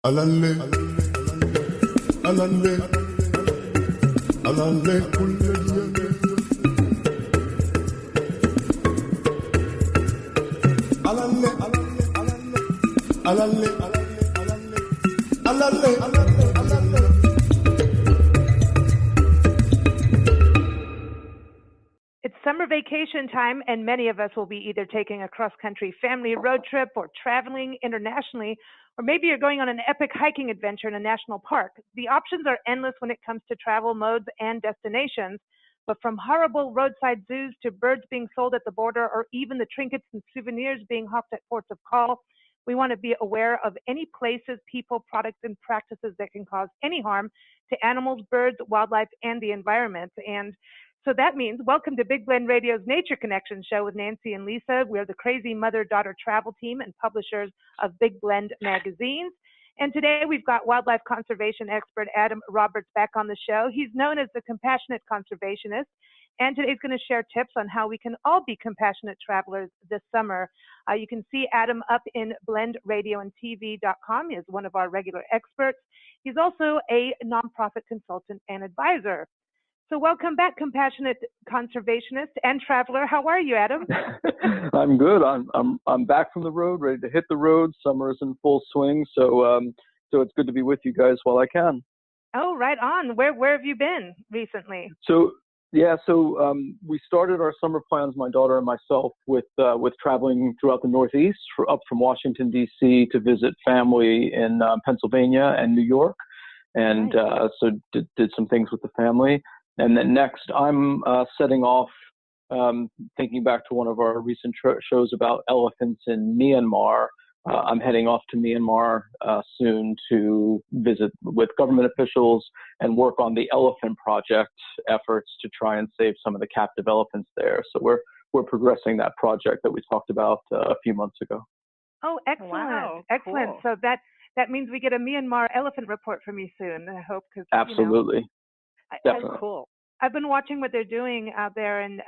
Alalle, alalle, alalle, kulle diye. Alalle, alalle, alalle, alalle, alalle, alalle, alalle. It's summer vacation time, and many of us will be either taking a cross-country family road trip or traveling internationally, or maybe you're going on an epic hiking adventure in a national park. The options are endless when it comes to travel modes and destinations, but from horrible roadside zoos to birds being sold at the border or even the trinkets and souvenirs being hawked at ports of call, we want to be aware of any places, people, products, and practices that can cause any harm to animals, birds, wildlife, and the environment. And so that means welcome to Big Blend Radio's Nature Connection show with Nancy and Lisa. We're the crazy mother-daughter travel team and publishers of Big Blend magazines. And today we've got wildlife conservation expert Adam Roberts back on the show. He's known as the Compassionate Conservationist. And today he's going to share tips on how we can all be compassionate travelers this summer. You can see Adam up in blendradioandtv.com. He's one of our regular experts. He's also a nonprofit consultant and advisor. So welcome back, Compassionate Conservationist and Traveler. How are you, Adam? I'm good. I'm back from the road, ready to hit the road. Summer is in full swing, so it's good to be with you guys while I can. Oh, right on. Where have you been recently? So we started our summer plans, my daughter and myself, with traveling throughout the Northeast, up from Washington D.C. to visit family in Pennsylvania and New York, and nice. so did some things with the family. And then next, I'm setting off, thinking back to one of our recent shows about elephants in Myanmar. I'm heading off to Myanmar soon to visit with government officials and work on the elephant project efforts to try and save some of the captive elephants there. So we're progressing that project that we talked about a few months ago. Oh, excellent. Wow, excellent. cool. So that means we get a Myanmar elephant report from you soon, I hope. Cause, Absolutely. Definitely. Cool. I've been watching what they're doing out there and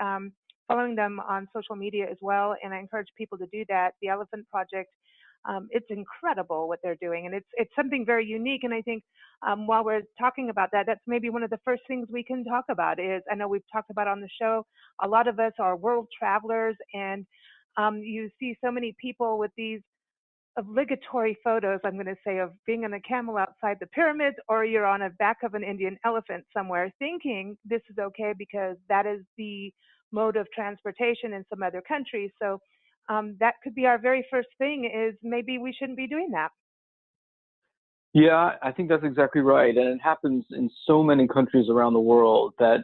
following them on social media as well, and I encourage people to do that. The Elephant Project, it's incredible what they're doing, and it's something very unique. And I think while we're talking about that, that's maybe one of the first things we can talk about is, I know we've talked about on the show, a lot of us are world travelers, and you see so many people with these obligatory photos, I'm going to say, of being on a camel outside the pyramids, or you're on a back of an Indian elephant somewhere, thinking this is okay because that is the mode of transportation in some other countries. So that could be our very first thing, is maybe we shouldn't be doing that. Yeah, I think that's exactly right, and it happens in so many countries around the world that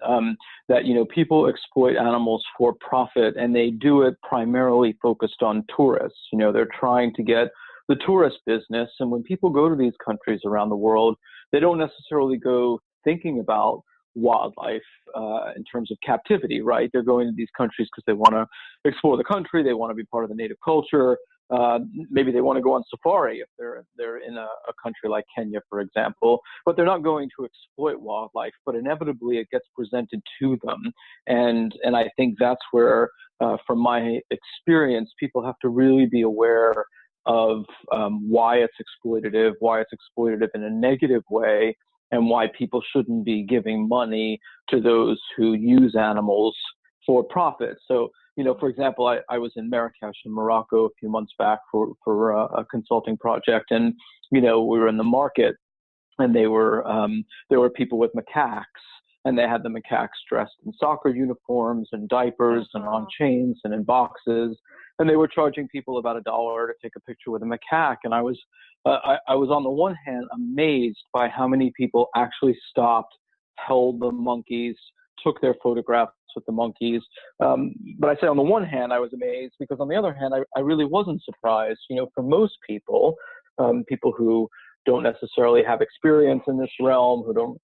people exploit animals for profit, and they do it primarily focused on tourists. They're trying to get the tourist business, and when people go to these countries around the world, they don't necessarily go thinking about wildlife in terms of captivity, right? They're going to these countries because they want to explore the country, they want to be part of the native culture. Maybe they want to go on safari if they're in a country like Kenya, for example, but they're not going to exploit wildlife, but inevitably it gets presented to them. And I think that's where, from my experience, people have to really be aware of why it's exploitative in a negative way, and why people shouldn't be giving money to those who use animals for profit. So, for example, I was in Marrakesh in Morocco a few months back for a consulting project, and we were in the market, and there were people with macaques, and they had the macaques dressed in soccer uniforms and diapers and on chains and in boxes, and they were charging people about $1 to take a picture with a macaque. And I was on the one hand amazed by how many people actually stopped, held the monkeys, took their photographs with the monkeys. But I say on the one hand, I was amazed, because on the other hand, I really wasn't surprised. For most people, people who don't necessarily have experience in this realm, who don't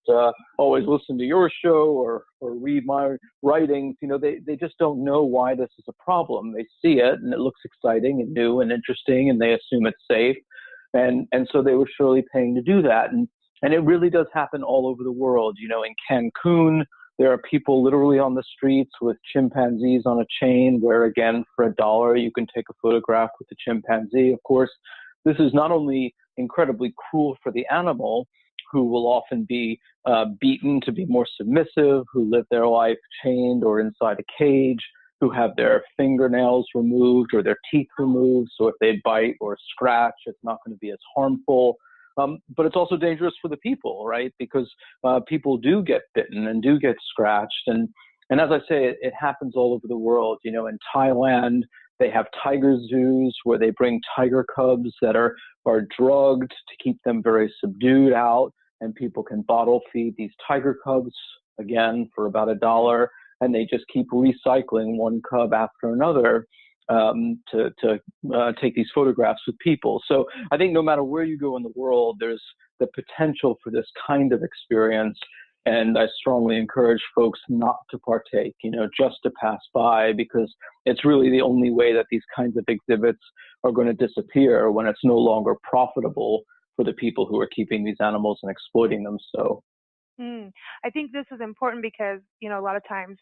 always listen to your show or read my writings, they just don't know why this is a problem. They see it and it looks exciting and new and interesting, and they assume it's safe. And so they were surely paying to do that. And it really does happen all over the world. In Cancun, there are people literally on the streets with chimpanzees on a chain, where, again, for $1, you can take a photograph with the chimpanzee. Of course, this is not only incredibly cruel for the animal, who will often be beaten to be more submissive, who live their life chained or inside a cage, who have their fingernails removed or their teeth removed. So if they bite or scratch, it's not going to be as harmful. But it's also dangerous for the people, right? Because people do get bitten and do get scratched. And as I say, it happens all over the world. You know, in Thailand, they have tiger zoos where they bring tiger cubs that are drugged to keep them very subdued out. And people can bottle feed these tiger cubs, again, for about $1. And they just keep recycling one cub after another to take these photographs with people. So I think no matter where you go in the world, there's the potential for this kind of experience. And I strongly encourage folks not to partake, you know, just to pass by, because it's really the only way that these kinds of exhibits are going to disappear when it's no longer profitable for the people who are keeping these animals and exploiting them. So I think this is important because, you know, a lot of times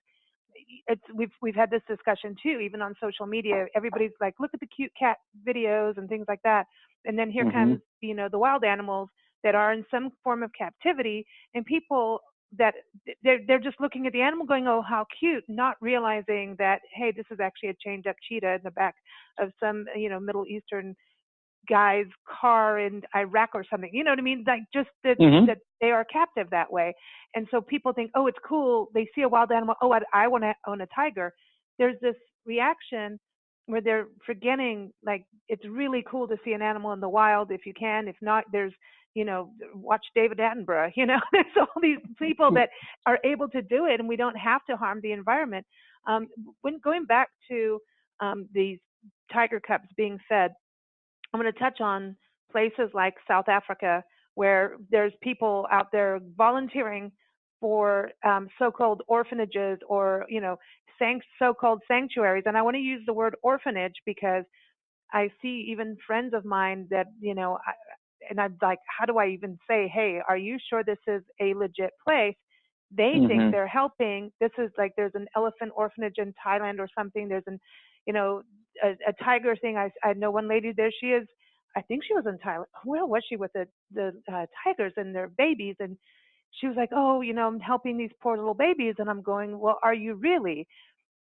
we've had this discussion too, even on social media. Everybody's like, look at the cute cat videos and things like that. And then here comes, you know, the wild animals that are in some form of captivity, and people that they're just looking at the animal going, oh, how cute, not realizing that, hey, this is actually a chained up cheetah in the back of some, you know, Middle Eastern guy's car in Iraq or something, you know what I mean? Like just that they are captive that way. And so people think, oh, it's cool. They see a wild animal. Oh, I want to own a tiger. There's this reaction where they're forgetting, like, it's really cool to see an animal in the wild if you can. If not, there's, you know, watch David Attenborough, you know, there's all these people that are able to do it, and we don't have to harm the environment. When going back to these tiger cubs being fed, I'm going to touch on places like South Africa, where there's people out there volunteering for so-called orphanages or, you know, so-called sanctuaries. And I want to use the word orphanage because I see even friends of mine that, you know, and I'm like, how do I even say, hey, are you sure this is a legit place? They think they're helping. This is like, there's an elephant orphanage in Thailand or something. There's an, you know, a tiger thing. I know one lady there. She is, I think she was in Thailand. Where was she with the tigers and their babies? And she was like, oh, you know, I'm helping these poor little babies. And I'm going, well, are you really?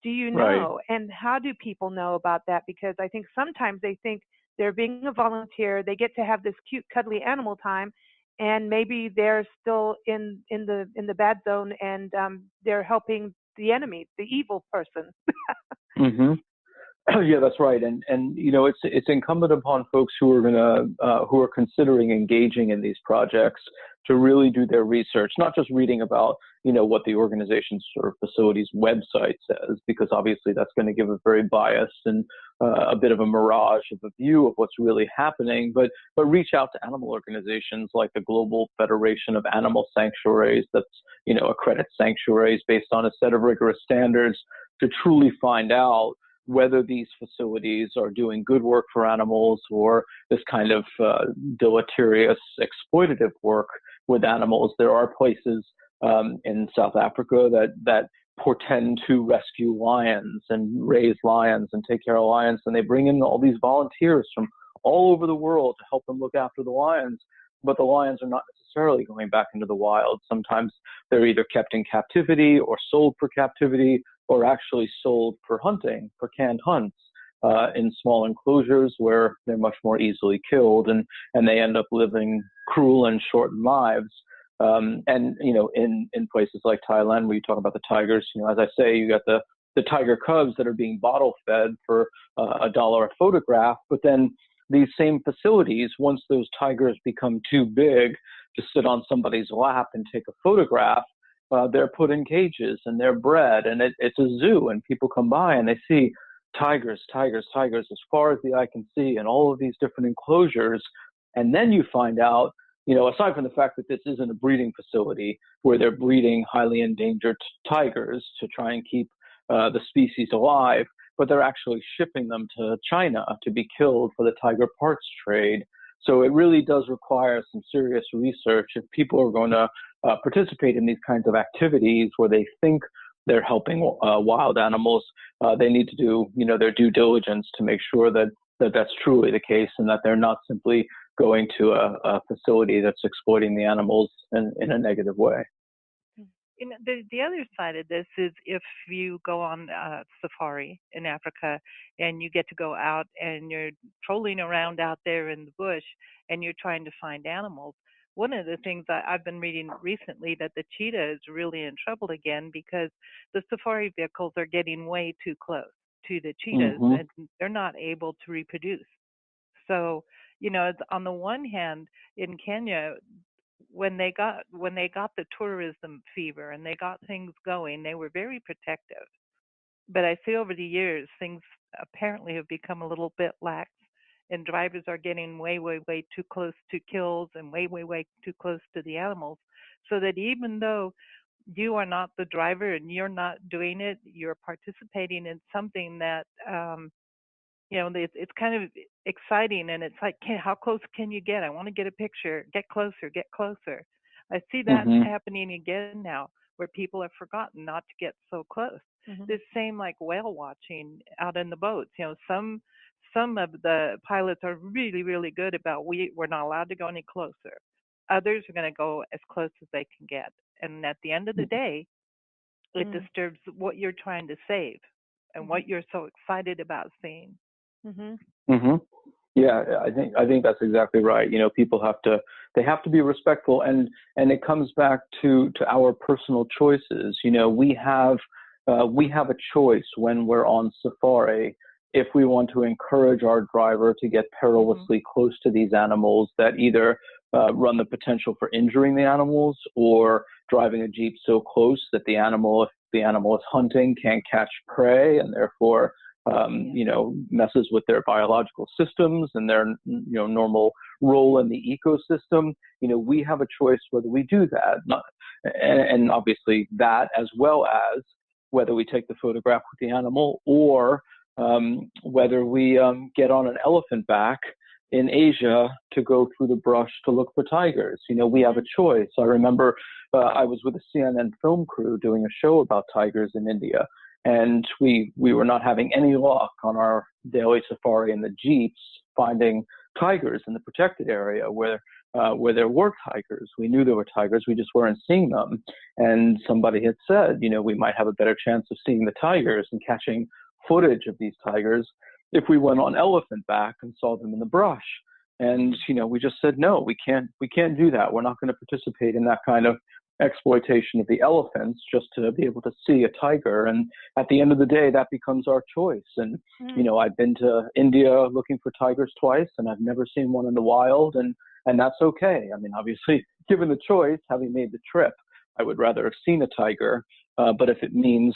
Do you know? Right. And how do people know about that? Because I think sometimes they think they're being a volunteer. They get to have this cute, cuddly animal time, and maybe they're still in the bad zone, and they're helping the enemy, the evil person. Yeah, that's right. And you know, it's incumbent upon folks who are considering engaging in these projects to really do their research, not just reading about, you know, what the organization's or facility's website says, because obviously that's going to give a very biased and a bit of a mirage of a view of what's really happening, but reach out to animal organizations like the Global Federation of Animal Sanctuaries, that's, you know, accredits sanctuaries based on a set of rigorous standards to truly find out whether these facilities are doing good work for animals or this kind of deleterious exploitative work with animals. There are places in South Africa that portend to rescue lions and raise lions and take care of lions, and they bring in all these volunteers from all over the world to help them look after the lions. But the lions are not necessarily going back into the wild. Sometimes they're either kept in captivity or sold for captivity, or actually sold for hunting, for canned hunts, in small enclosures where they're much more easily killed, and they end up living cruel and shortened lives. And, you know, in places like Thailand, where you talk about the tigers, you know, as I say, you got the tiger cubs that are being bottle fed for $1 a photograph, but then these same facilities, once those tigers become too big to sit on somebody's lap and take a photograph, they're put in cages and they're bred, and it's a zoo, and people come by and they see tigers as far as the eye can see in all of these different enclosures. And then you find out, you know, aside from the fact that this isn't a breeding facility where they're breeding highly endangered tigers to try and keep the species alive, but they're actually shipping them to China to be killed for the tiger parts trade. So it really does require some serious research. If people are going to participate in these kinds of activities where they think they're helping wild animals, they need to do, you know, their due diligence to make sure that that's truly the case, and that they're not simply going to a facility that's exploiting the animals in a negative way. The other side of this is if you go on safari in Africa and you get to go out and you're trolling around out there in the bush and you're trying to find animals. One of the things I've been reading recently that the cheetah is really in trouble again because the safari vehicles are getting way too close to the cheetahs and they're not able to reproduce. So, on the one hand, in Kenya, when they got the tourism fever and they got things going, they were very protective. But I see over the years things apparently have become a little bit lax, and drivers are getting way, way, way too close to kills and way, way, way too close to the animals, so that even though you are not the driver and you're not doing it, you're participating in something that it's kind of exciting, and it's like, how close can you get? I want to get a picture. Get closer, get closer. I see that happening again now, where people have forgotten not to get so close. This same like whale watching out in the boats. Some of the pilots are really, really good about we're not allowed to go any closer. Others are going to go as close as they can get. And at the end of the day, it disturbs what you're trying to save and what you're so excited about seeing. Yeah, I think that's exactly right. People have to be respectful, and it comes back to our personal choices. We have a choice when we're on safari if we want to encourage our driver to get perilously close to these animals that either run the potential for injuring the animals, or driving a Jeep so close that if the animal is hunting, can't catch prey, and therefore messes with their biological systems and their normal role in the ecosystem. We have a choice whether we do that, and obviously that, as well as whether we take the photograph with the animal, or whether we get on an elephant back in Asia to go through the brush to look for tigers. We have a choice. I remember I was with a CNN film crew doing a show about tigers in India, and we were not having any luck on our daily safari in the Jeeps finding tigers in the protected area where there were tigers. We knew there were tigers, we just weren't seeing them. And somebody had said, we might have a better chance of seeing the tigers and catching footage of these tigers if we went on elephant back and saw them in the brush. And we just said, no, we can't do that. We're not going to participate in that kind of exploitation of the elephants just to be able to see a tiger. And at the end of the day, that becomes our choice. And I've been to India looking for tigers twice, and I've never seen one in the wild, and that's okay. I mean, obviously, given the choice, having made the trip, I would rather have seen a tiger. But if it means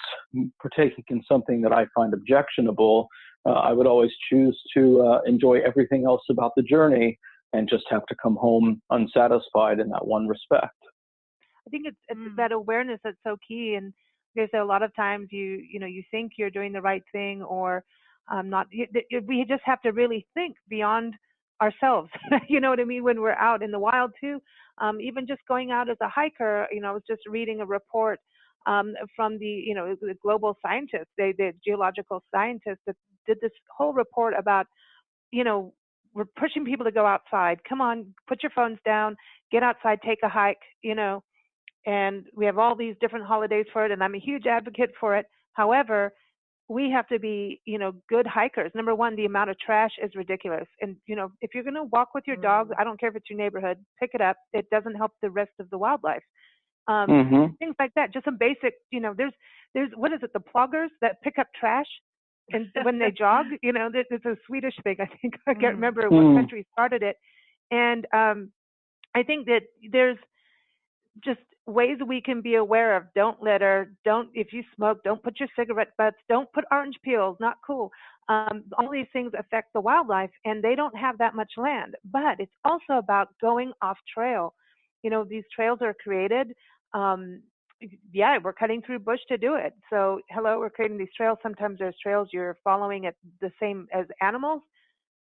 partaking in something that I find objectionable, I would always choose to enjoy everything else about the journey and just have to come home unsatisfied in that one respect. I think it's that awareness that's so key. And there's a lot of times you think you're doing the right thing, or not. We just have to really think beyond ourselves. You know what I mean? When we're out in the wild too, even just going out as a hiker. I was just reading a report from the global scientists, the geological scientists that did this whole report about, we're pushing people to go outside. Come on, put your phones down, get outside, take a hike, and we have all these different holidays for it, and I'm a huge advocate for it. However, we have to be, good hikers. Number one, the amount of trash is ridiculous. And, if you're going to walk with your dog, I don't care if it's your neighborhood, pick it up. It doesn't help the rest of the wildlife. Things like that, just some basic, there's what is it, the pluggers that pick up trash and when they jog, it's a Swedish thing. I think I can't remember what country started it. And I think that there's just ways we can be aware of. Don't litter. If you smoke, don't put your cigarette butts. Don't put orange peels. Not cool. All these things affect the wildlife, and they don't have that much land. But it's also about going off trail. These trails are created. We're cutting through bush to do it. So, we're creating these trails. Sometimes there's trails you're following at the same as animals.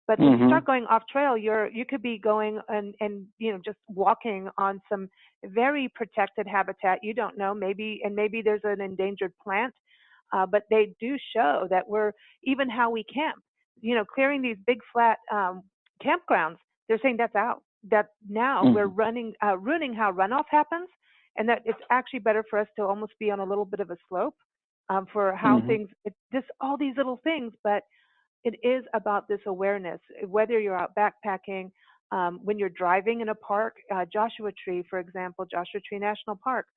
But when you start going off trail, you could be going and just walking on some very protected habitat. You don't know, maybe there's an endangered plant, but they do show that we're even how we camp. Clearing these big flat campgrounds. they're saying that's out. That now we're ruining how runoff happens, and that it's actually better for us to almost be on a little bit of a slope for how things. It's just all these little things, but it is about this awareness. Whether you're out backpacking, when you're driving in a park, Joshua Tree, for example, Joshua Tree National Park.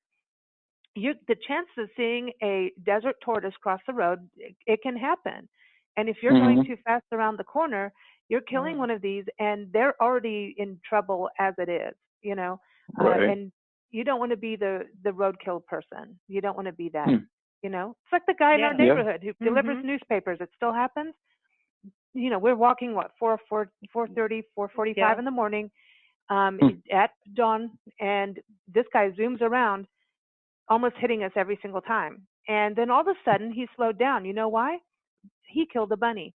The chance of seeing a desert tortoise cross the road, it can happen. And if you're going too fast around the corner, you're killing one of these, and they're already in trouble as it is, you know. Right. And you don't want to be the roadkill person. You don't want to be that, you know. It's like the guy in our neighborhood who delivers newspapers. It still happens. You know, we're walking, 4:30, 4:45 in the morning at dawn, and this guy zooms around, almost hitting us every single time. And then all of a sudden, he slowed down. You know why? He killed a bunny.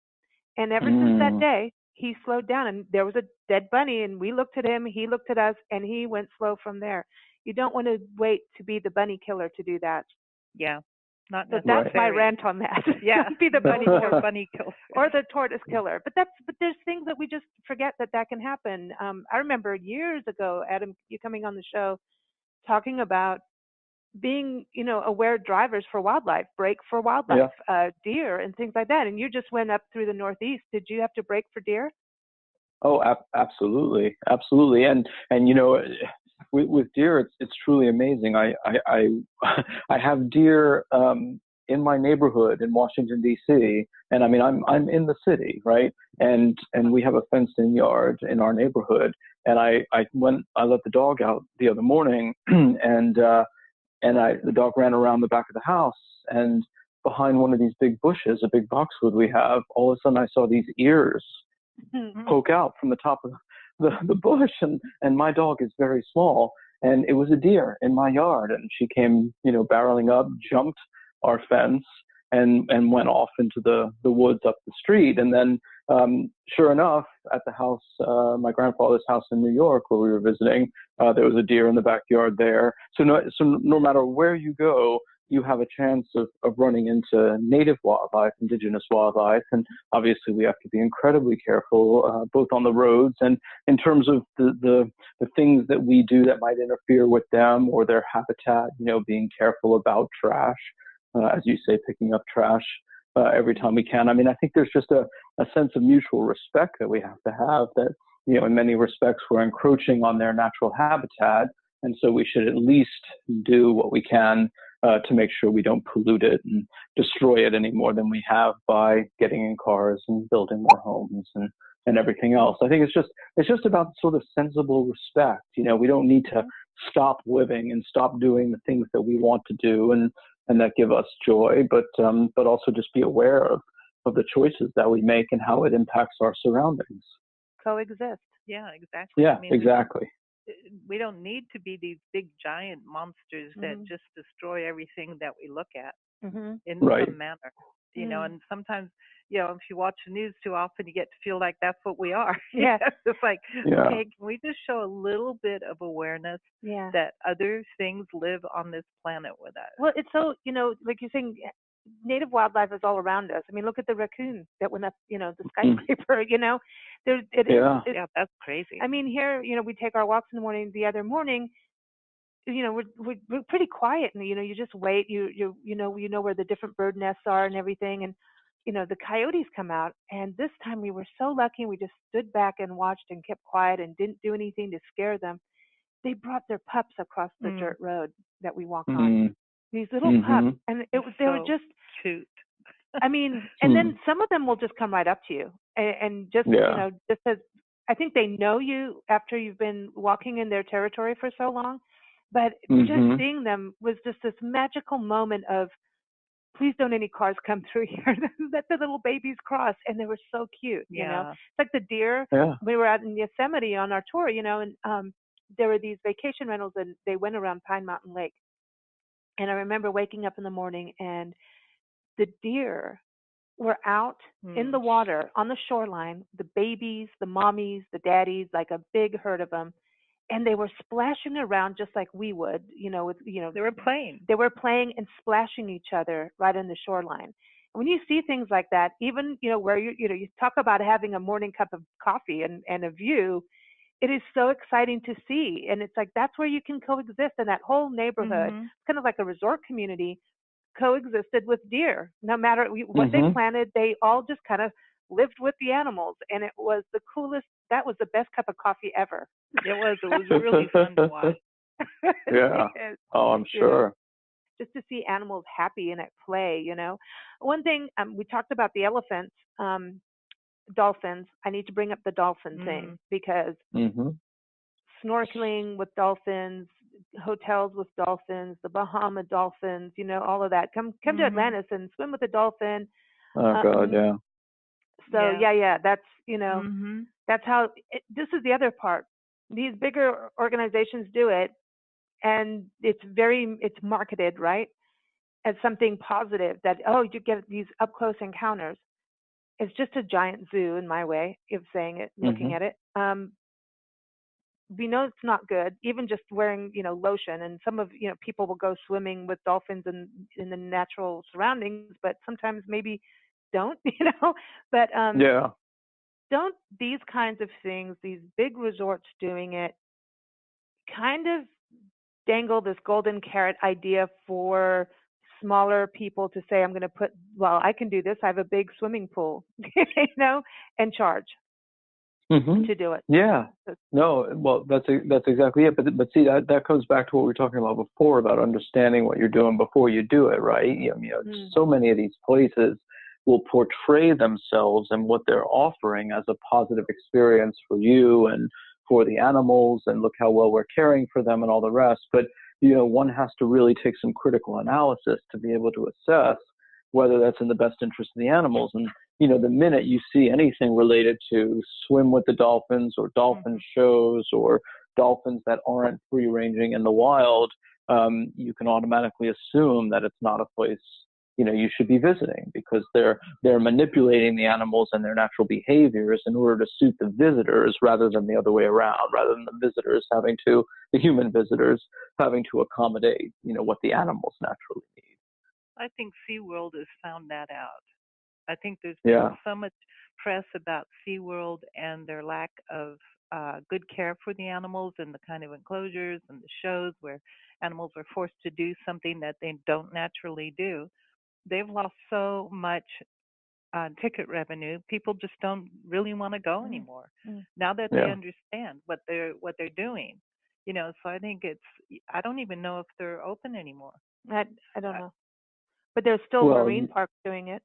And ever since that day, he slowed down. And there was a dead bunny, and we looked at him, he looked at us, and he went slow from there. You don't want to wait to be the bunny killer to do that. Yeah. Not so that's my rant on that. Yeah. Be the bunny killer. bunny killer. Or the tortoise killer. But there's things that we just forget that can happen. I remember years ago, Adam, you coming on the show, talking about being, you know, aware drivers for wildlife, brake for wildlife, deer and things like that. And you just went up through the Northeast. Did you have to brake for deer? Oh, absolutely. Absolutely. And you know, with deer, it's truly amazing. I have deer, in my neighborhood in Washington, D.C. And I mean, I'm in the city, right? And we have a fenced in yard in our neighborhood. And I let the dog out the other morning and the dog ran around the back of the house, and behind one of these big bushes, a big boxwood we have, all of a sudden I saw these ears poke out from the top of the bush, and my dog is very small, and it was a deer in my yard, and she came, you know, barreling up, jumped our fence, and went off into the woods up the street. And then sure enough, at the house, my grandfather's house in New York where we were visiting, there was a deer in the backyard there. So no matter where you go, you have a chance of running into native wildlife, indigenous wildlife. And obviously we have to be incredibly careful, both on the roads and in terms of the things that we do that might interfere with them or their habitat, you know, being careful about trash. As you say, picking up trash every time we can. I mean, I think there's just a sense of mutual respect that we have to have that, you know, in many respects, we're encroaching on their natural habitat. And so we should at least do what we can to make sure we don't pollute it and destroy it any more than we have by getting in cars and building more homes and everything else. I think it's just about sort of sensible respect. You know, we don't need to stop living and stop doing the things that we want to do and that give us joy, but also just be aware of the choices that we make and how it impacts our surroundings. Coexist. Yeah, exactly. Yeah, I mean, exactly. We don't need to be these big giant monsters that just destroy everything that we look at in some manner. You know, and sometimes, you know, if you watch the news too often, you get to feel like that's what we are. Yeah. It's like, okay, can we just show a little bit of awareness that other things live on this planet with us? Well, it's so, you know, like you're saying, native wildlife is all around us. I mean, look at the raccoon that went up, you know, the skyscraper, you know. Yeah, that's crazy. I mean, here, you know, we take our walks in the morning. The other morning, you know, we're pretty quiet, and you know, you just wait. You know where the different bird nests are and everything, and you know, the coyotes come out. And this time we were so lucky. We just stood back and watched and kept quiet and didn't do anything to scare them. They brought their pups across the dirt road that we walk on. These little pups, and they were just cute. I mean, and then some of them will just come right up to you and just you know, just as I think they know you after you've been walking in their territory for so long. But just seeing them was just this magical moment of, please don't any cars come through here. Let the little babies cross. And they were so cute, you know. It's like the deer. We were out in Yosemite on our tour, you know, and there were these vacation rentals, and they went around Pine Mountain Lake. And I remember waking up in the morning, and the deer were out in the water on the shoreline, the babies, the mommies, the daddies, like a big herd of them. And they were splashing around just like we would, you know, with, you know, they were playing. They were playing and splashing each other right on the shoreline. And when you see things like that, even, you know, where you talk about having a morning cup of coffee and a view, it is so exciting to see. And it's like, that's where you can coexist in that whole neighborhood. Mhm. It's kind of like a resort community coexisted with deer. No matter what they Mhm. planted, they all just kind of lived with the animals. And it was the coolest, that was the best cup of coffee ever. It was really fun to watch. Yeah. Yes, Oh, I'm you know, sure. just to see animals happy and at play, you know. One thing, we talked about the elephants, dolphins. I need to bring up the dolphin thing Mm. because Mhm. snorkeling with dolphins, hotels with dolphins, the Bahama dolphins, you know, all of that. Come to Mhm. Atlantis and swim with a dolphin. Oh God, Um, yeah. so Yeah. yeah, that's, you know, Mhm. that's how this is the other part. These bigger organizations do it, and it's marketed, right, as something positive, that, oh, you get these up close encounters. It's just a giant zoo in my way of saying it, looking Mhm. at it. We know it's not good, even just wearing, you know, lotion. And some of, you know, people will go swimming with dolphins in the natural surroundings, but sometimes maybe don't, you know. But Yeah. don't these kinds of things, these big resorts doing it, kind of dangle this golden carrot idea for smaller people to say, I'm going to put, well, I can do this. I have a big swimming pool, you know, and charge Mhm. to do it. Yeah. So, No, well, that's exactly it. But see, that comes back to what we were talking about before about understanding what you're doing before you do it, right? mm, So many of these places will portray themselves and what they're offering as a positive experience for you and for the animals, and look how well we're caring for them and all the rest. But one has to really take some critical analysis to be able to assess whether that's in the best interest of the animals. And the minute you see anything related to swim with the dolphins or dolphin mhm, shows or dolphins that aren't free ranging in the wild, you can automatically assume that it's not a place you should be visiting, because they're manipulating the animals and their natural behaviors in order to suit the visitors rather than the other way around, rather than the human visitors having to accommodate what the animals naturally need. I think SeaWorld has found that out. I think there's been Yeah. so much press about SeaWorld and their lack of good care for the animals and the kind of enclosures and the shows where animals are forced to do something that they don't naturally do. They've lost so much ticket revenue. People just don't really want to go mm, anymore mm. now that they Yeah. understand what they're doing. So I think I don't even know if they're open anymore. I, I don't Uh, know. But there's still Well, marine parks doing it.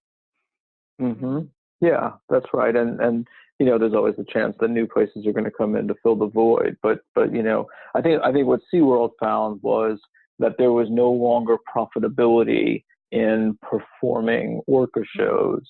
hmm mhm. yeah, that's right. And there's always a chance that new places are going to come in to fill the void. But I think what SeaWorld found was that there was no longer profitability in performing orca Mm, shows,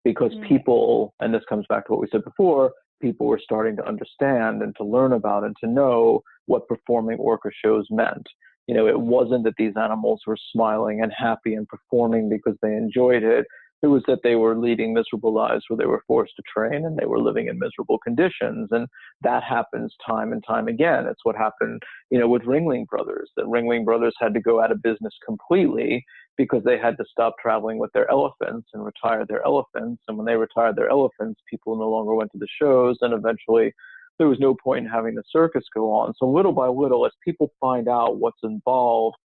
because mm, people, and this comes back to what we said before, people were starting to understand and to learn about and to know what performing orca shows meant. It wasn't that these animals were smiling and happy and performing because they enjoyed it. It was that they were leading miserable lives where they were forced to train and they were living in miserable conditions. And that happens time and time again. It's what happened, with Ringling Brothers, that Ringling Brothers had to go out of business completely because they had to stop traveling with their elephants and retire their elephants. And when they retired their elephants, people no longer went to the shows, and eventually there was no point in having the circus go on. So little by little, as people find out what's involved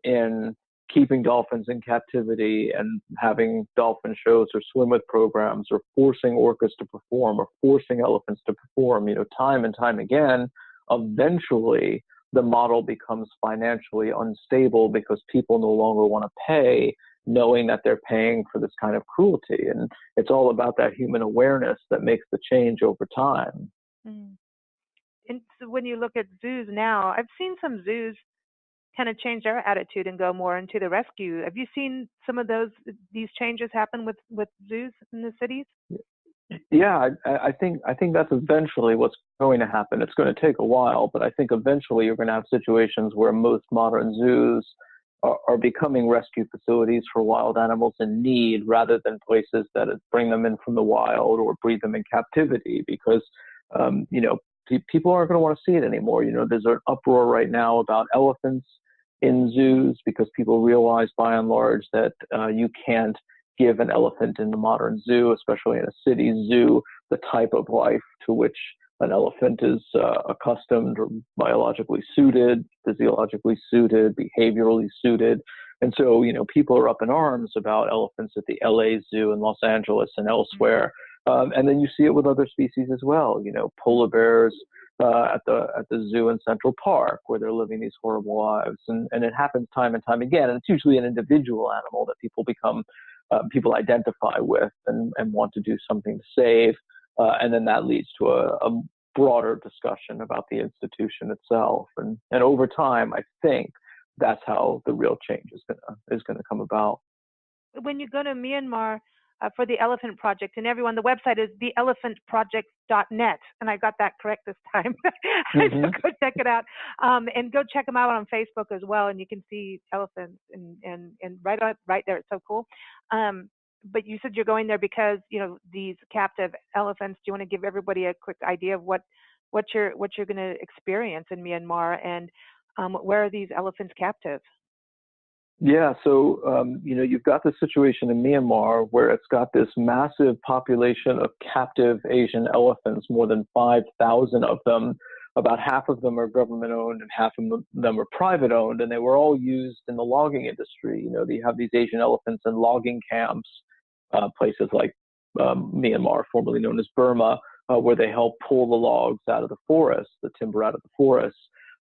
in keeping dolphins in captivity and having dolphin shows or swim with programs or forcing orcas to perform or forcing elephants to perform, time and time again, eventually the model becomes financially unstable because people no longer want to pay, knowing that they're paying for this kind of cruelty. And it's all about that human awareness that makes the change over time. mm. And so when you look at zoos now, I've seen some zoos kind of change their attitude and go more into the rescue. Have you seen some of these changes happen with zoos in the cities? Yeah, I think that's eventually what's going to happen. It's going to take a while, but I think eventually you're going to have situations where most modern zoos are becoming rescue facilities for wild animals in need, rather than places that bring them in from the wild or breed them in captivity, because people aren't going to want to see it anymore. There's an uproar right now about elephants in zoos because people realize, by and large, that you can't give an elephant in the modern zoo, especially in a city zoo, the type of life to which an elephant is accustomed or biologically suited, physiologically suited, behaviorally suited. And so, people are up in arms about elephants at the LA Zoo in Los Angeles and elsewhere. And then you see it with other species as well, polar bears at the zoo in Central Park, where they're living these horrible lives. And it happens time and time again. And it's usually an individual animal that people identify with and want to do something to save. And then that leads to a broader discussion about the institution itself. And over time, I think that's how the real change is gonna come about. When you go to Myanmar for the Elephant Project, and everyone, the website is theelephantproject.net, and I got that correct this time. So go check it out, and go check them out on Facebook as well, and you can see elephants and right there. It's so cool. But you said you're going there because these captive elephants. Do you want to give everybody a quick idea of what you're going to experience in Myanmar, and where are these elephants captive? Yeah, so you've got this situation in Myanmar where it's got this massive population of captive Asian elephants, more than 5,000 of them. About half of them are government-owned and half of them are private-owned, and they were all used in the logging industry. You have these Asian elephants in logging camps, places like Myanmar, formerly known as Burma, where they help pull the logs out of the forest, the timber out of the forest.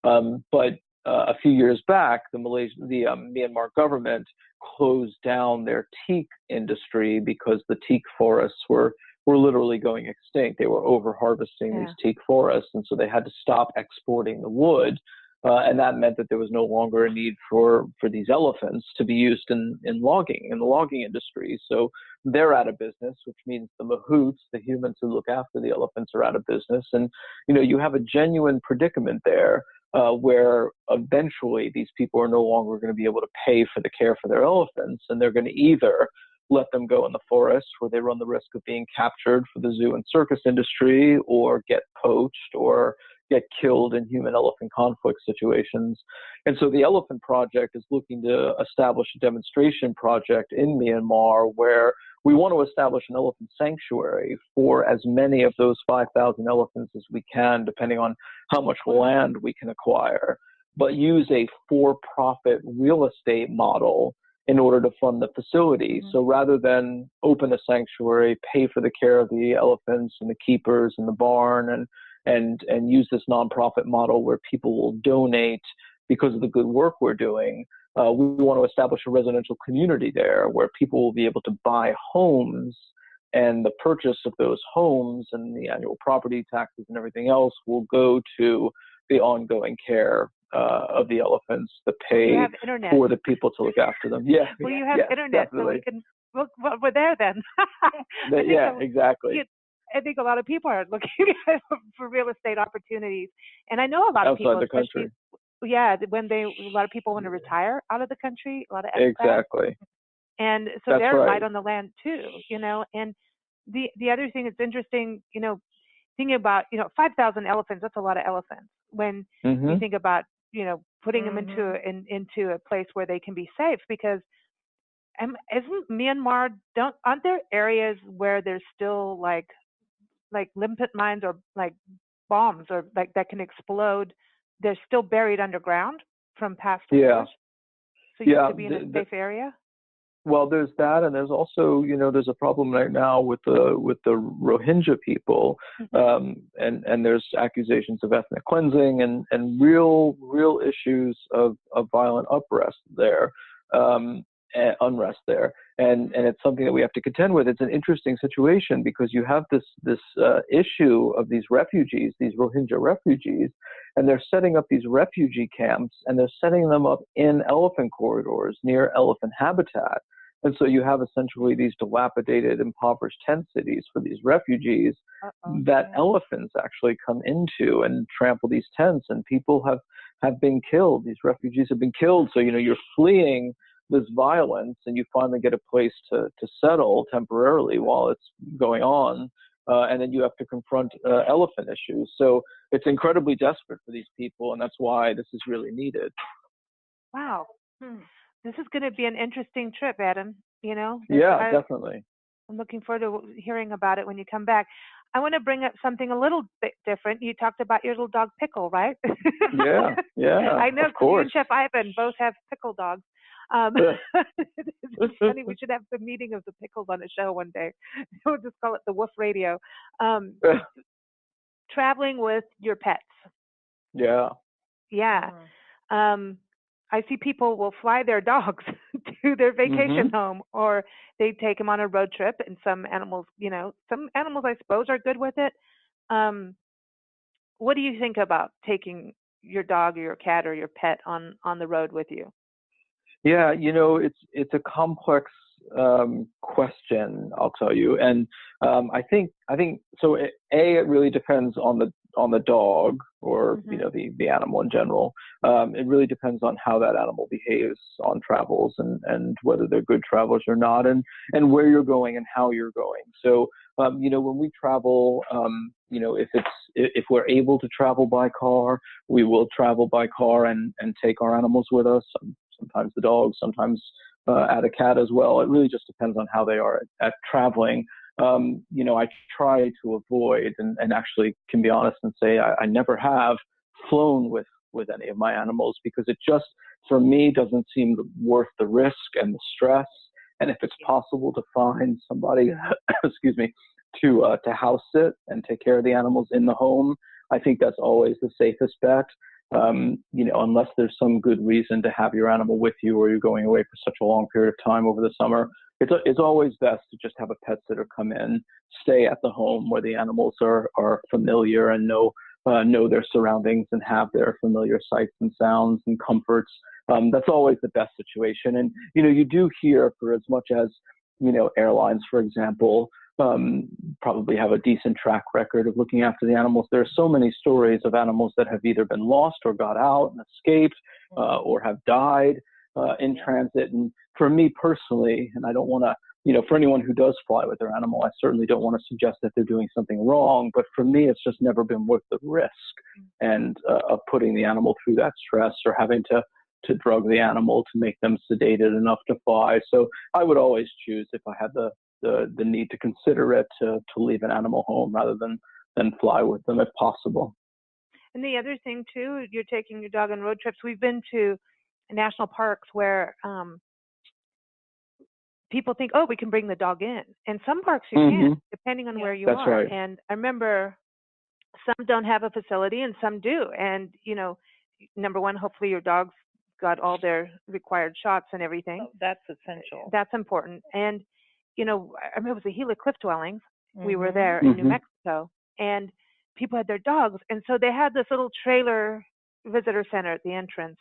But a few years back, the Myanmar government closed down their teak industry because the teak forests were literally going extinct. They were over-harvesting these teak forests, and so they had to stop exporting the wood. And that meant that there was no longer a need for these elephants to be used in the logging industry. So they're out of business, which means the mahouts, the humans who look after the elephants, are out of business. And, you have a genuine predicament there where eventually these people are no longer going to be able to pay for the care for their elephants. And they're going to either let them go in the forest where they run the risk of being captured for the zoo and circus industry, or get poached, or get killed in human-elephant conflict situations. And so the Elephant Project is looking to establish a demonstration project in Myanmar where we want to establish an elephant sanctuary for as many of those 5,000 elephants as we can, depending on how much land we can acquire, but use a for-profit real estate model in order to fund the facility. So rather than open a sanctuary, pay for the care of the elephants and the keepers and the barn, and use this nonprofit model where people will donate because of the good work we're doing, we want to establish a residential community there where people will be able to buy homes, and the purchase of those homes and the annual property taxes and everything else will go to the ongoing care of the elephants, the pay for the people to look after them. Yeah. Well, you have internet, definitely. So we can. Well, we're there then. Exactly. I think a lot of people are looking for real estate opportunities, and I know a lot of people, outside the country. When a lot of people want to retire out of the country, a lot of expats. Exactly. And so That's they're right on the land too, And the other thing that's interesting, thinking about 5,000 elephants, that's a lot of elephants. When you think about putting them into a place where they can be safe, because isn't Myanmar, aren't there areas where there's still like limpet mines or like bombs or like that can explode? They're still buried underground from past wars. So you have to be in a safe area. Well, there's that, and there's also, there's a problem right now with the Rohingya people, and there's accusations of ethnic cleansing and real issues of violent unrest there. And it's something that we have to contend with. It's an interesting situation because you have this issue of these refugees, these Rohingya refugees, and they're setting up these refugee camps, and they're setting them up in elephant corridors near elephant habitat. And so you have essentially these dilapidated, impoverished tent cities for these refugees that elephants actually come into and trample these tents, and people have been killed. These refugees have been killed. So, you're fleeing this violence, and you finally get a place to settle temporarily while it's going on, and then you have to confront elephant issues. So it's incredibly desperate for these people, and that's why this is really needed. Wow. This is going to be an interesting trip, Adam. Yeah, definitely. I'm looking forward to hearing about it when you come back. I want to bring up something a little bit different. You talked about your little dog Pickle, right? Yeah. I know Of course. you and Chef Ivan both have Pickle dogs. It's funny. We should have the meeting of the pickles on a show one day. We'll just call it the Woof Radio. Traveling with your pets. Yeah. Yeah. I see people will fly their dogs to their vacation home, or they take them on a road trip. And some animals, I suppose are good with it. What do you think about taking your dog or your cat or your pet on the road with you? Yeah, it's a complex question, I'll tell you, and I think so. It really depends on the dog, or the animal in general. It really depends on how that animal behaves on travels, and whether they're good travelers or not, and where you're going and how you're going. So when we travel, if we're able to travel by car, we will travel by car and take our animals with us. Sometimes the dog, sometimes add a cat as well. It really just depends on how they are at traveling. I try to avoid, and actually can be honest and say I never have flown with any of my animals, because it just, for me, doesn't seem worth the risk and the stress. And if it's possible to find somebody, excuse me, to house sit and take care of the animals in the home, I think that's always the safest bet. Unless there's some good reason to have your animal with you, or you're going away for such a long period of time over the summer, it's always best to just have a pet sitter come in, stay at the home where the animals are familiar and know their surroundings and have their familiar sights and sounds and comforts. That's always the best situation. And, you do hear, for as much as, airlines, for example, probably have a decent track record of looking after the animals. There are so many stories of animals that have either been lost or got out and escaped, or have died in transit. And for me personally, and I don't want to, for anyone who does fly with their animal, I certainly don't want to suggest that they're doing something wrong. But for me, it's just never been worth the risk and of putting the animal through that stress, or having to drug the animal to make them sedated enough to fly. So I would always choose, if I had the need to consider it, to leave an animal home rather than fly with them if possible. And the other thing too, you're taking your dog on road trips. We've been to national parks where people think, oh, we can bring the dog in. And some parks you can't, depending on where you are. Right. And I remember some don't have a facility and some do. And, number one, hopefully your dog's got all their required shots and everything. Oh, that's essential. That's important. And, I remember it was the Gila Cliff Dwellings. We were there in New Mexico, and people had their dogs. And so they had this little trailer visitor center at the entrance.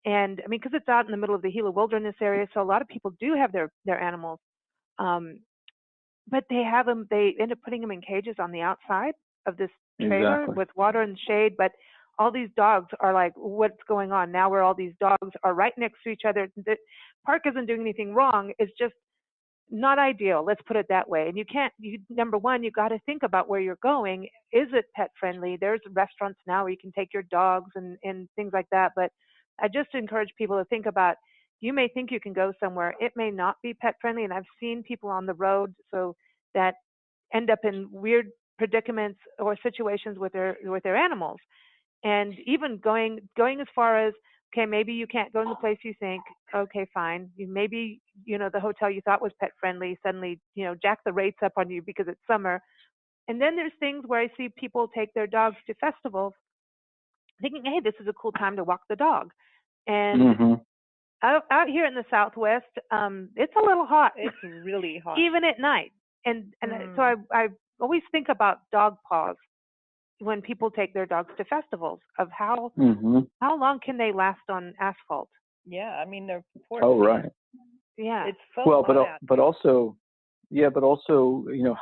And I mean, because it's out in the middle of the Gila wilderness area, so a lot of people do have their animals. But they end up putting them in cages on the outside of this trailer with water and shade. But all these dogs are like, what's going on now, where all these dogs are right next to each other? The park isn't doing anything wrong. It's just not ideal. Let's put it that way. And number one, you got to think about where you're going. Is it pet friendly? There's restaurants now where you can take your dogs and things like that. But I just encourage people to think about, you may think you can go somewhere. It may not be pet friendly. And I've seen people on the road so that end up in weird predicaments or situations with their animals. And even going as far as, okay, maybe you can't go in the place you think, okay, fine. Maybe, the hotel you thought was pet friendly suddenly, jack the rates up on you because it's summer. And then there's things where I see people take their dogs to festivals thinking, hey, this is a cool time to walk the dog. And out here in the Southwest, it's a little hot. It's really hot. Even at night. And so I always think about dog paws when people take their dogs to festivals, of how long can they last on asphalt? Yeah, I mean, they're right. Yeah. It's so well, hot. but also,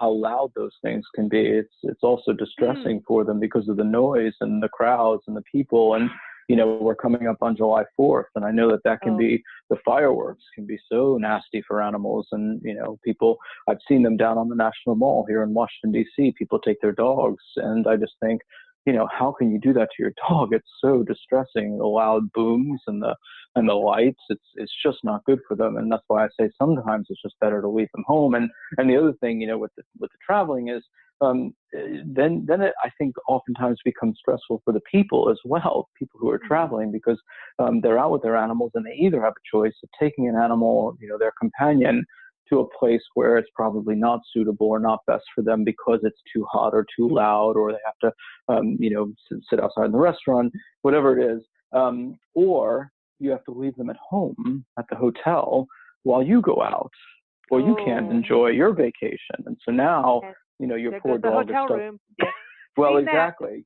how loud those things can be. It's also distressing for them because of the noise and the crowds and the people. And we're coming up on July 4th, and I know that can be, the fireworks can be so nasty for animals. And, people, I've seen them down on the National Mall here in Washington, D.C. People take their dogs, and I just think, how can you do that to your dog? It's so distressing, the loud booms and the lights. It's just not good for them. And that's why I say sometimes it's just better to leave them home. And the other thing, with the traveling is, then it, I think, oftentimes becomes stressful for the people as well, people who are traveling, because they're out with their animals and they either have a choice of taking an animal, their companion, to a place where it's probably not suitable or not best for them because it's too hot or too loud, or they have to, sit outside in the restaurant, whatever it is, or you have to leave them at home at the hotel while you go out, or you can't enjoy your vacation. And so now, your poor dog is stuck. Room. Well, exactly.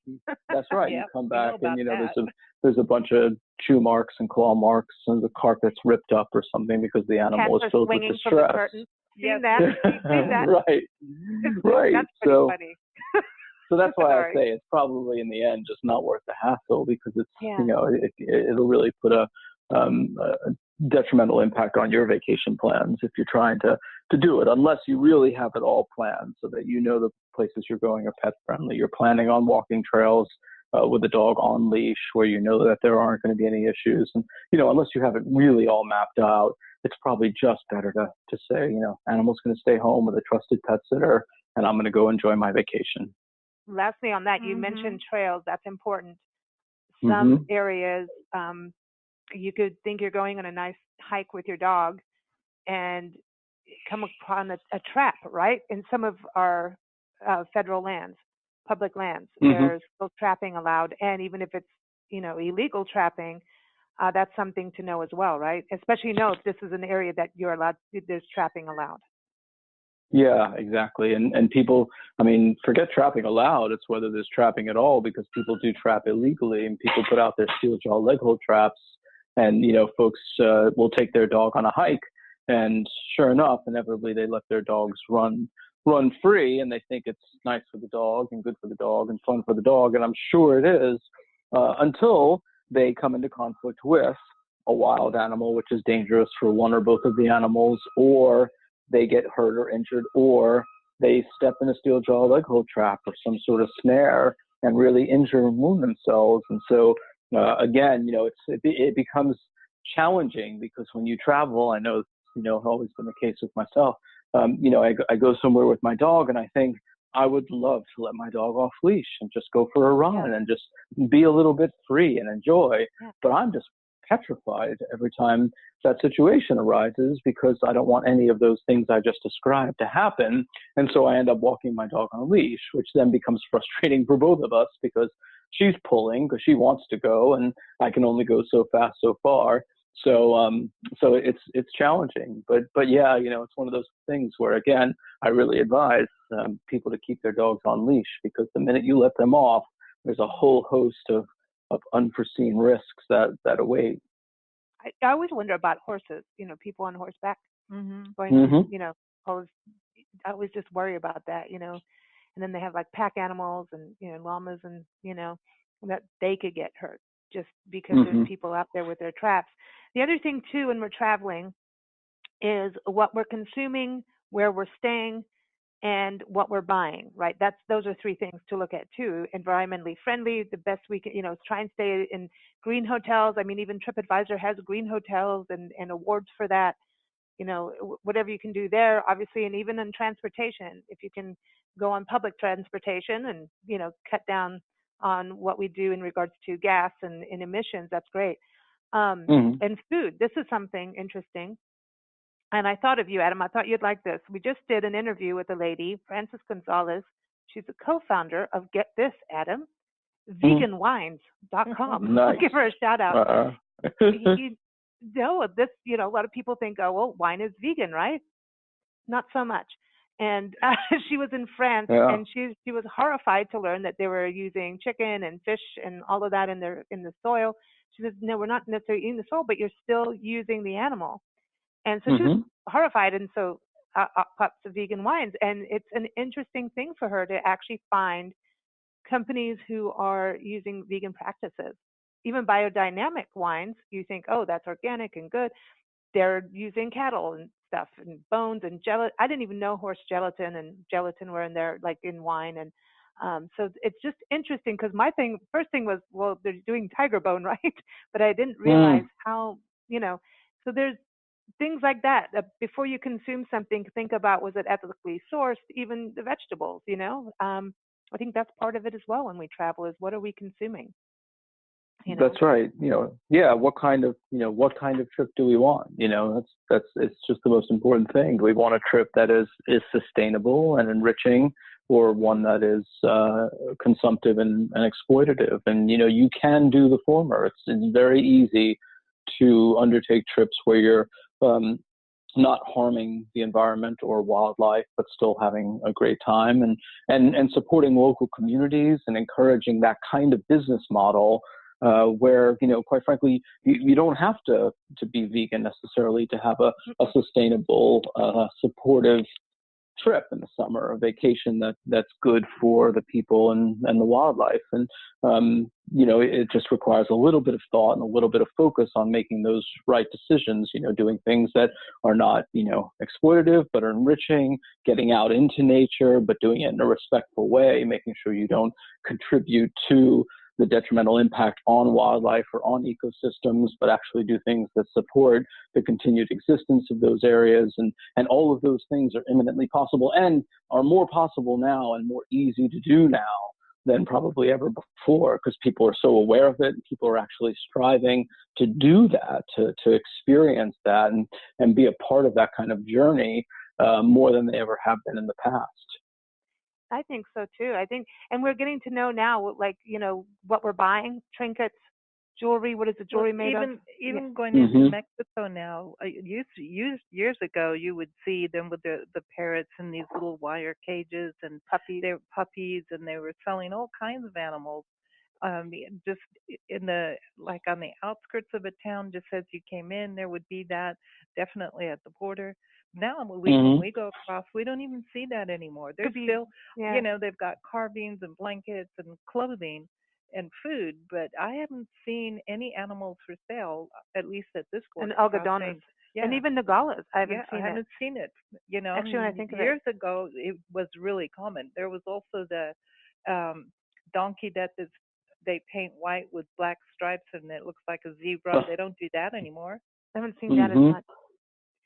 That's right. Yep, you come back and, that. there's a bunch of chew marks and claw marks, and the carpet's ripped up or something because the animal is filled with distress. Seen that? Seen that? Right. Right. That's pretty funny. So that's why I say it's probably in the end just not worth the hassle, because it's, it'll really put a detrimental impact on your vacation plans if you're trying to do it, unless you really have it all planned so that the places you're going are pet friendly. You're planning on walking trails with the dog on leash where that there aren't going to be any issues. And, unless you have it really all mapped out, it's probably just better to say, animal's going to stay home with a trusted pet sitter, and I'm going to go enjoy my vacation. Lastly on that, you mentioned trails. That's important. Some areas, you could think you're going on a nice hike with your dog and come upon a trap, right? In some of our federal lands, public lands, there's still trapping allowed. And even if it's, illegal trapping, that's something to know as well, right? Especially if this is an area that you're allowed, there's trapping allowed. Yeah, exactly. And people, forget trapping allowed. It's whether there's trapping at all, because people do trap illegally, and people put out their steel jaw leg hold traps. And, folks will take their dog on a hike, and sure enough, inevitably they let their dogs run free, and they think it's nice for the dog and good for the dog and fun for the dog. And I'm sure it is, until they come into conflict with a wild animal, which is dangerous for one or both of the animals, or they get hurt or injured, or they step in a steel jaw leg hold trap or some sort of snare and really injure and wound themselves. And so, again, it becomes challenging, because when you travel, I know, always been the case with myself. I go somewhere with my dog and I think I would love to let my dog off leash and just go for a run and just be a little bit free and enjoy. But I'm just petrified every time that situation arises, because I don't want any of those things I just described to happen. And so I end up walking my dog on a leash, which then becomes frustrating for both of us, because she's pulling because she wants to go and I can only go so fast so far. So it's challenging, but yeah, it's one of those things where, again, I really advise people to keep their dogs on leash, because the minute you let them off, there's a whole host of unforeseen risks that await. I always wonder about horses, people on horseback going, always, I always just worry about that, and then they have like pack animals and, llamas and, that they could get hurt just because there's people out there with their traps. The other thing too, when we're traveling, is what we're consuming, where we're staying, and what we're buying, right? Those are three things to look at too. Environmentally friendly, the best we can, try and stay in green hotels. Even TripAdvisor has green hotels and awards for that. Whatever you can do there, obviously, and even in transportation, if you can go on public transportation and, cut down on what we do in regards to gas and emissions, that's great. And food, this is something interesting. And I thought of you, Adam. I thought you'd like this. We just did an interview with a lady, Frances Gonzalez. She's a co-founder of, get this, Adam, veganwines.com. Nice. I'll give her a shout out. A lot of people think, oh, well, wine is vegan, right? Not so much. And she was in France, and she was horrified to learn that they were using chicken and fish and all of that in the soil. She says, no, we're not necessarily eating the soil, but you're still using the animal. And so she was horrified, and so pops of vegan wines. And it's an interesting thing for her to actually find companies who are using vegan practices. Even biodynamic wines, you think, oh, that's organic and good. They're using cattle and stuff and bones and gelatin. I didn't even know horse gelatin and gelatin were in there, like in wine. And so it's just interesting, because my first thing was, well, they're doing tiger bone, right? But I didn't realize how, so there's things like that. Before you consume something, think about, was it ethically sourced, even the vegetables, I think that's part of it as well when we travel, is what are we consuming? That's right. What kind of trip do we want? It's just the most important thing. Do we want a trip that is sustainable and enriching, or one that is consumptive and exploitative? And, you can do the former. It's very easy to undertake trips where you're not harming the environment or wildlife, but still having a great time, and supporting local communities and encouraging that kind of business model where, quite frankly, you don't have to be vegan necessarily to have a sustainable, supportive trip in the summer, a vacation that's good for the people and the wildlife. And, it just requires a little bit of thought and a little bit of focus on making those right decisions, doing things that are not, exploitative, but are enriching, getting out into nature, but doing it in a respectful way, making sure you don't contribute to the detrimental impact on wildlife or on ecosystems, but actually do things that support the continued existence of those areas. And all of those things are imminently possible and are more possible now and more easy to do now than probably ever before, because people are so aware of it and people are actually striving to do that, to experience that and be a part of that kind of journey more than they ever have been in the past. I think so too. And we're getting to know now, what we're buying, trinkets, jewelry. What is the jewelry made of? Even going into Mexico now, years ago, you would see them with the parrots in these little wire cages and puppies. They were puppies, and they were selling all kinds of animals. Just on the outskirts of a town, just as you came in, there would be that, definitely at the border. Now when we go across, we don't even see that anymore. There's still, they've got carvings and blankets and clothing and food, but I haven't seen any animals for sale, at least at this point. And algodones. Yeah. And even Nagalas. I haven't seen it. Actually, when I think of years ago, it was really common. There was also the donkey that they paint white with black stripes, and it looks like a zebra. They don't do that anymore. I haven't seen that as much.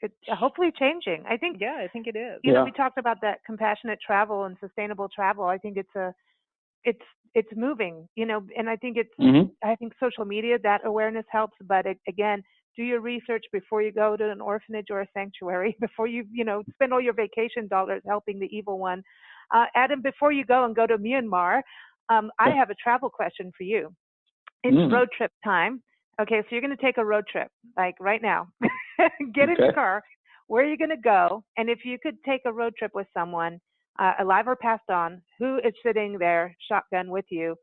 It's hopefully changing. I think it is. We talked about that compassionate travel and sustainable travel. I think it's moving, and I think I think social media, that awareness helps. But again, do your research before you go to an orphanage or a sanctuary, before you, spend all your vacation dollars helping the evil one. Adam, before you go to Myanmar, I have a travel question for you. It's road trip time. Okay, so you're going to take a road trip, like right now. Get in the car. Where are you going to go? And if you could take a road trip with someone, alive or passed on, who is sitting there shotgun with you?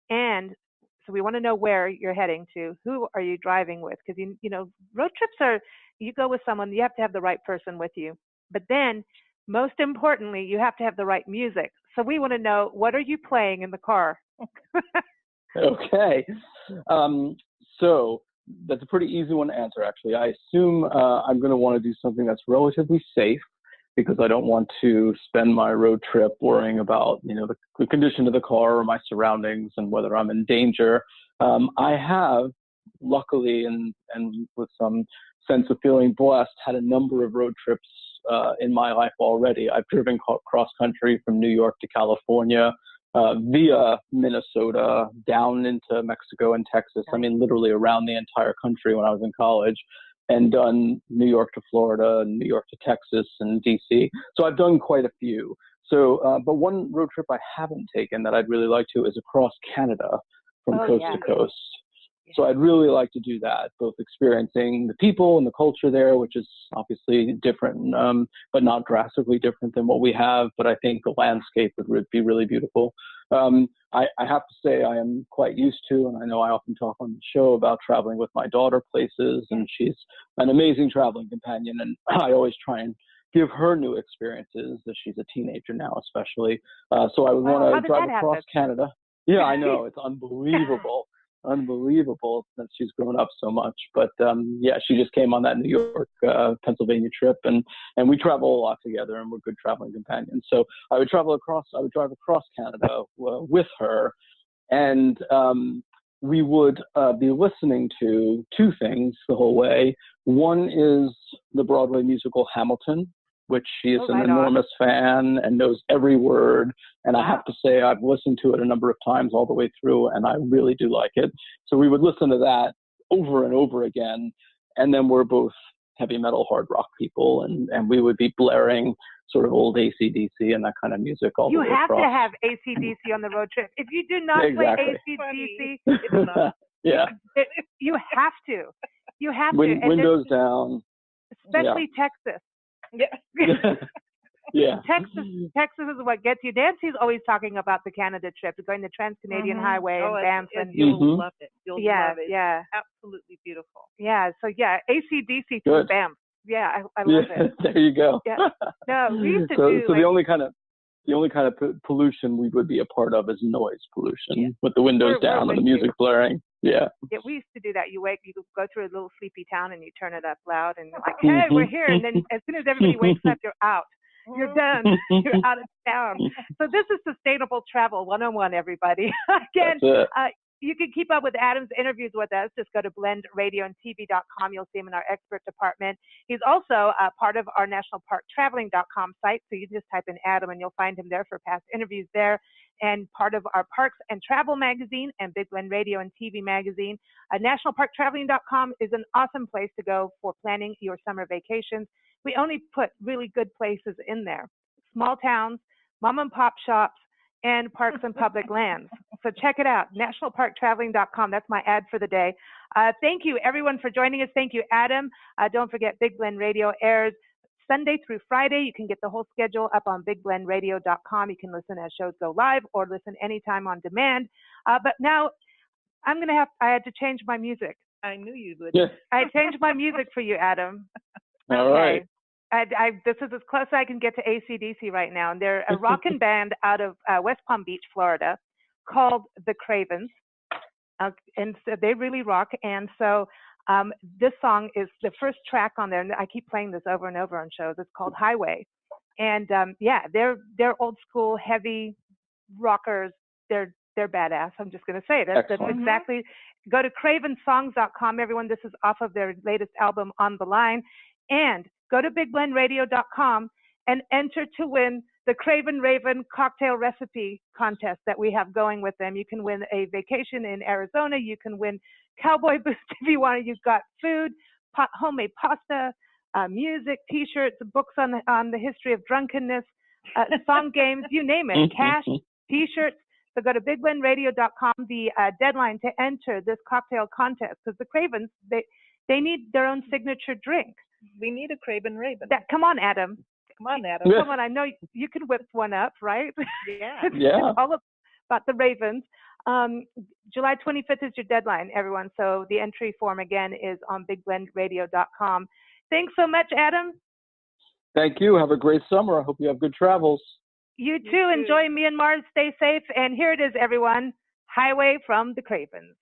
And so we want to know where you're heading to. Who are you driving with? Because, road trips you go with someone, you have to have the right person with you. But then, most importantly, you have to have the right music. So we want to know, what are you playing in the car? Okay. So that's a pretty easy one to answer, actually. I assume I'm going to want to do something that's relatively safe, because I don't want to spend my road trip worrying about, the condition of the car or my surroundings and whether I'm in danger. I have, luckily, and with some sense of feeling blessed, had a number of road trips in my life already. I've driven cross country from New York to California, via Minnesota down into Mexico and Texas. I mean, literally around the entire country when I was in college, and done New York to Florida, New York to Texas, and DC. So I've done quite a few. So, but one road trip I haven't taken that I'd really like to is across Canada from coast to coast. So I'd really like to do that, both experiencing the people and the culture there, which is obviously different, but not drastically different than what we have. But I think the landscape would be really beautiful. I have to say I am quite used to, and I know I often talk on the show about traveling with my daughter places, and she's an amazing traveling companion. And I always try and give her new experiences, as she's a teenager now, especially. So I would want to drive across Canada. Yeah, I know. It's unbelievable. Unbelievable since she's grown up so much. But she just came on that New York, Pennsylvania trip, and we travel a lot together, and we're good traveling companions. So I would drive across Canada with her, and we would be listening to two things the whole way. One is the Broadway musical Hamilton, which she is an right enormous fan and knows every word. And Wow. I have to say, I've listened to it a number of times all the way through, and I really do like it. So we would listen to that over and over again. And then we're both heavy metal, hard rock people, and we would be blaring sort of old AC/DC and that kind of music all the way across. You have to have AC/DC on the road trip. If you do not play AC/DC, it's not. Yeah. You have to. You have to. Windows down. Especially Texas. Yeah. Yeah. Texas is what gets you. Nancy's always talking about the Canada trip, going the Trans-Canadian Highway and Banff. You'll love it. You'll love it. Yeah. Absolutely beautiful. Yeah. So AC/DC through Banff. Yeah, I love it. There you go. Yeah. No, we used to do. So the only kind of pollution we would be a part of is noise pollution with the windows down and the music blaring. Yeah. Yeah, we used to do that. You go through a little sleepy town and you turn it up loud and you're like, hey, we're here. And then as soon as everybody wakes up, you're out. You're done. You're out of town. So this is Sustainable Travel 101, everybody. Again, you can keep up with Adam's interviews with us. Just go to blendradioandtv.com. You'll see him in our expert department. He's also part of our nationalparktraveling.com site. So you just type in Adam and you'll find him there for past interviews there. And part of our Parks and Travel magazine and Big Blend Radio and TV magazine. Nationalparktraveling.com is an awesome place to go for planning your summer vacations. We only put really good places in there. Small towns, mom and pop shops, and parks and public lands. So check it out, nationalparktraveling.com. That's my ad for the day. Thank you, everyone, for joining us. Thank you, Adam. Don't forget, Big Blend Radio airs Sunday through Friday. You can get the whole schedule up on bigblendradio.com. You can listen as shows go live or listen anytime on demand. But now I had to change my music. I knew you would. Yeah. I changed my music for you, Adam. All right. This is as close as I can get to AC/DC right now. And they're a rockin' band out of West Palm Beach, Florida, called the Cravens. And so they really rock. And so this song is the first track on there. And I keep playing this over and over on shows. It's called Highway. And they're old school, heavy rockers. They're badass. I'm just going to say it. That's exactly. Go to cravensongs.com, everyone. This is off of their latest album, On the Line. And go to bigblendradio.com and enter to win the Craven Raven cocktail recipe contest that we have going with them. You can win a vacation in Arizona. You can win cowboy boots if you want. You've got food, homemade pasta, music, T-shirts, books on the history of drunkenness, song games, you name it, cash, T-shirts. So go to bigblendradio.com. The deadline to enter this cocktail contest, because the Cravens, they need their own signature drink. We need a Craven Raven. Come on, Adam. Come on, Adam. Come on, I know you can whip one up, right? Yeah. It's all about the Ravens. July 25th is your deadline, everyone. So the entry form, again, is on bigblendradio.com. Thanks so much, Adam. Thank you. Have a great summer. I hope you have good travels. You too. Enjoy Myanmar. Stay safe. And here it is, everyone. Highway from the Cravens.